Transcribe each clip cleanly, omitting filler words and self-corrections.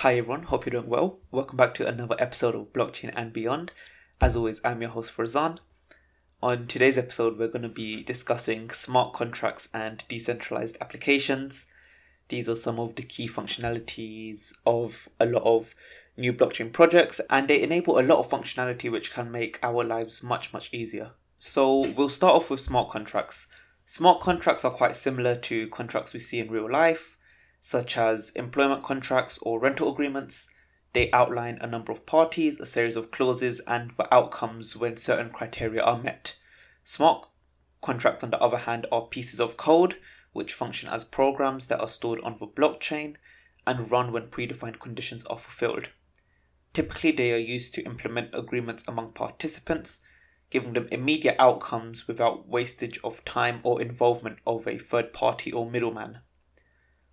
Hi everyone, hope you're doing well. Welcome back to another episode of Blockchain and Beyond. As always, I'm your host Farzan. On today's episode, we're going to be discussing smart contracts and decentralized applications. These are some of the key functionalities of a lot of new blockchain projects, and they enable a lot of functionality which can make our lives much easier. So we'll start off with smart contracts. Smart contracts are quite similar to contracts we see in real life, such as employment contracts or rental agreements. They outline a number of parties, a series of clauses, and the outcomes when certain criteria are met. Smart contracts, on the other hand, are pieces of code which function as programs that are stored on the blockchain and run when predefined conditions are fulfilled. Typically, they are used to implement agreements among participants, giving them immediate outcomes without wastage of time or involvement of a third party or middleman.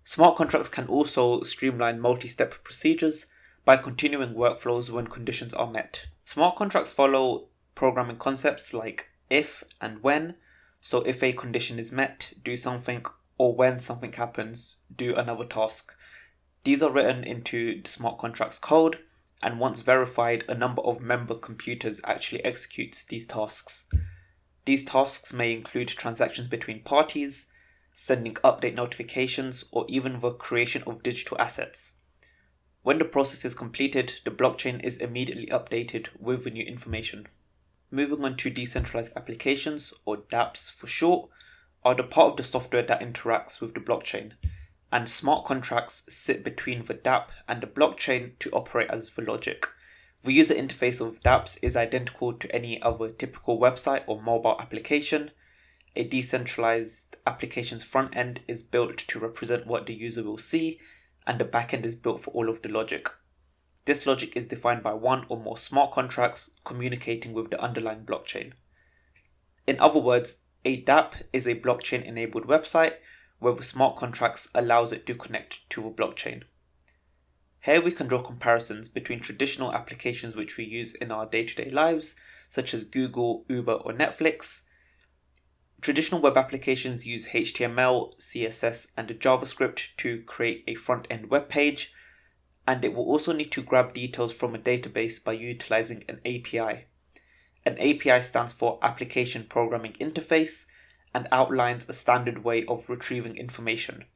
Smart contracts can also streamline multi-step procedures by continuing workflows when conditions are met. Smart contracts follow programming concepts like if and when. So if a condition is met, do something, or when something happens, do another task. These are written into the smart contracts code, and once verified, a number of member computers actually executes these tasks. These tasks may include transactions between parties, sending update notifications, or even the creation of digital assets. When the process is completed, the blockchain is immediately updated with the new information. Moving on to decentralized applications, or dApps for short, are the part of the software that interacts with the blockchain, and smart contracts sit between the dApp and the blockchain to operate as the logic. The user interface of dApps is identical to any other typical website or mobile application. A decentralized application's front end is built to represent what the user will see, and the back end is built for all of the logic. This logic is defined by one or more smart contracts communicating with the underlying blockchain. In other words, a dApp is a blockchain-enabled website where the smart contracts allows it to connect to the blockchain. Here we can draw comparisons between traditional applications which we use in our day-to-day lives, such as Google, Uber, or Netflix. Traditional web applications use HTML, CSS, and JavaScript to create a front-end web page, and it will also need to grab details from a database by utilizing an API. An API stands for Application Programming Interface and outlines a standard way of retrieving information.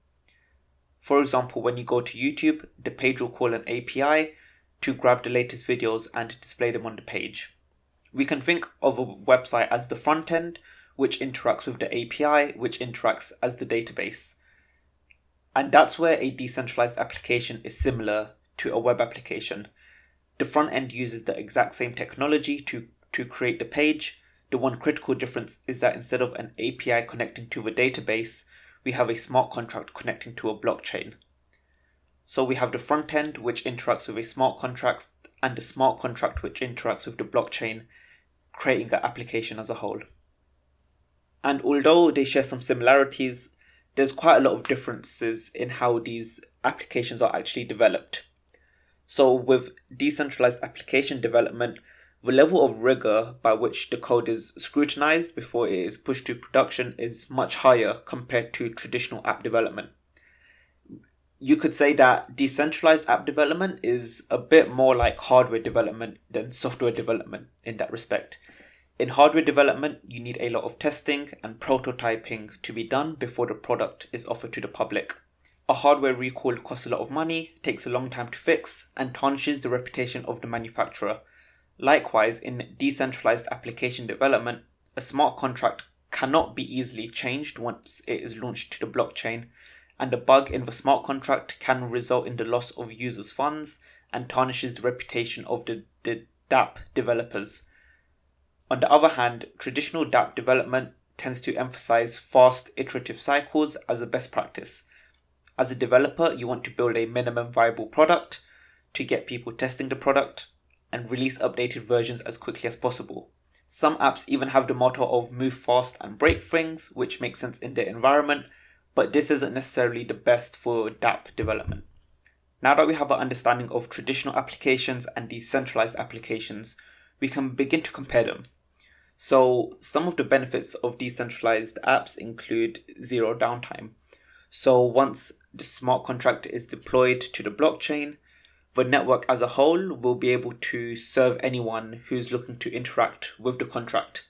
For example, when you go to YouTube, the page will call an API to grab the latest videos and display them on the page. We can think of a website as the front end, which interacts with the API, which interacts as the database. And that's where a decentralized application is similar to a web application. The front end uses the exact same technology to create the page. The one critical difference is that instead of an API connecting to the database, we have a smart contract connecting to a blockchain. So we have the front end, which interacts with a smart contract, and the smart contract, which interacts with the blockchain, creating the application as a whole. And although they share some similarities, there's quite a lot of differences in how these applications are actually developed. So with decentralized application development, the level of rigor by which the code is scrutinized before it is pushed to production is much higher compared to traditional app development. You could say that decentralized app development is a bit more like hardware development than software development in that respect. In hardware development, you need a lot of testing and prototyping to be done before the product is offered to the public. A hardware recall costs a lot of money, takes a long time to fix, and tarnishes the reputation of the manufacturer. Likewise, in decentralized application development, a smart contract cannot be easily changed once it is launched to the blockchain, and a bug in the smart contract can result in the loss of users' funds and tarnishes the reputation of the dApp developers. On the other hand, traditional dApp development tends to emphasize fast iterative cycles as a best practice. As a developer, you want to build a minimum viable product to get people testing the product and release updated versions as quickly as possible. Some apps even have the motto of move fast and break things, which makes sense in their environment, but this isn't necessarily the best for dApp development. Now that we have an understanding of traditional applications and decentralized applications, we can begin to compare them. So some of the benefits of decentralized apps include zero downtime. So once the smart contract is deployed to the blockchain, The network as a whole will be able to serve anyone who's looking to interact with the contract.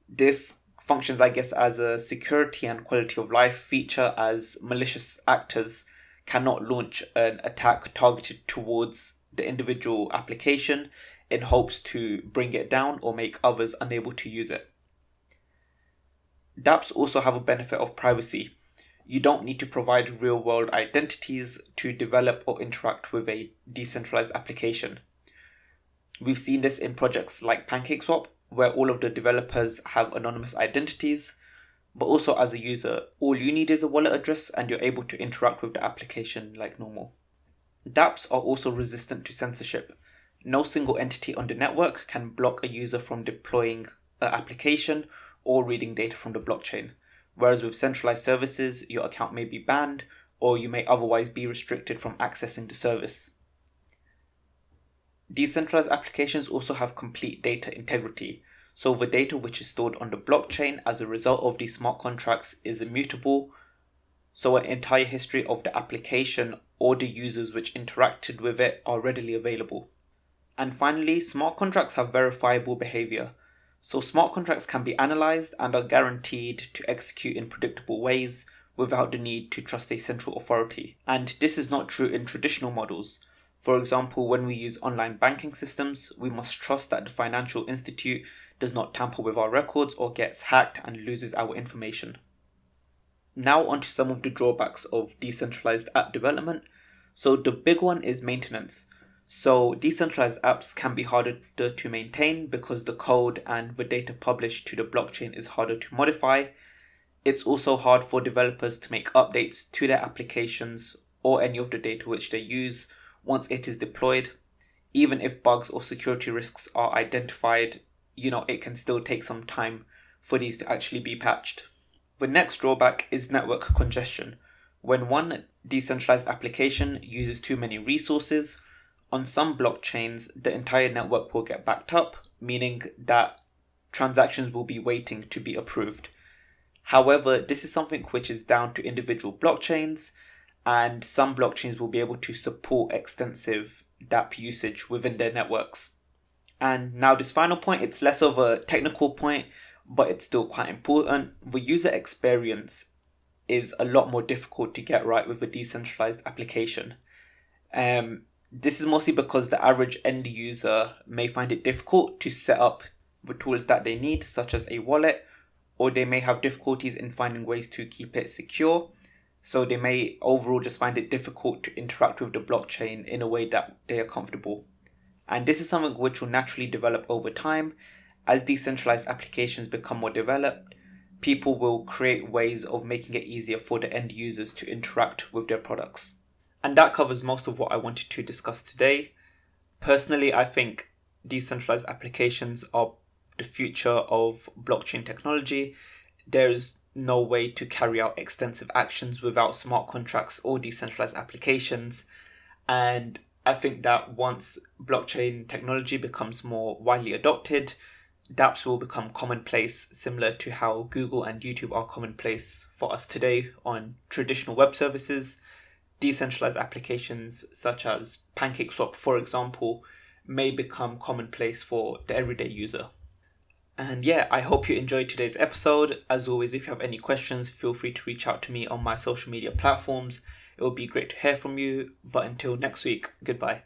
This functions, I guess, as a security and quality of life feature, as malicious actors cannot launch an attack targeted towards the individual application in hopes to bring it down or make others unable to use it. dApps also have a benefit of privacy. You don't need to provide real-world identities to develop or interact with a decentralized application. We've seen this in projects like PancakeSwap, where all of the developers have anonymous identities, but also as a user, all you need is a wallet address and you're able to interact with the application like normal. dApps are also resistant to censorship. No single entity on the network can block a user from deploying an application or reading data from the blockchain. Whereas with centralized services, your account may be banned or you may otherwise be restricted from accessing the service. Decentralized applications also have complete data integrity, so the data which is stored on the blockchain as a result of these smart contracts is immutable, so an entire history of the application or the users which interacted with it are readily available. And finally, smart contracts have verifiable behavior. So smart contracts can be analyzed and are guaranteed to execute in predictable ways without the need to trust a central authority. And this is not true in traditional models. For example, when we use online banking systems, we must trust that the financial institute does not tamper with our records or gets hacked and loses our information. Now onto some of the drawbacks of decentralized app development. So the big one is maintenance. So decentralized apps can be harder to maintain because the code and the data published to the blockchain is harder to modify. It's also hard for developers to make updates to their applications or any of the data which they use once it is deployed. Even if bugs or security risks are identified, it can still take some time for these to actually be patched. The next drawback is network congestion. When one decentralized application uses too many resources, on some blockchains, the entire network will get backed up, meaning that transactions will be waiting to be approved. However, this is something which is down to individual blockchains, and some blockchains will be able to support extensive dApp usage within their networks. And now this final point, it's less of a technical point, but it's still quite important. The user experience is a lot more difficult to get right with a decentralized application. This is mostly because the average end user may find it difficult to set up the tools that they need, such as a wallet, or they may have difficulties in finding ways to keep it secure. So they may overall just find it difficult to interact with the blockchain in a way that they are comfortable. And this is something which will naturally develop over time. As decentralized applications become more developed, people will create ways of making it easier for the end users to interact with their products. And that covers most of what I wanted to discuss today. Personally, I think decentralized applications are the future of blockchain technology. There's no way to carry out extensive actions without smart contracts or decentralized applications. And I think that once blockchain technology becomes more widely adopted, dApps will become commonplace, similar to how Google and YouTube are commonplace for us today on traditional web services. Decentralized applications such as PancakeSwap, for example, may become commonplace for the everyday user. And yeah, I hope you enjoyed today's episode. As always, if you have any questions, feel free to reach out to me on my social media platforms. It would be great to hear from you. But until next week, goodbye.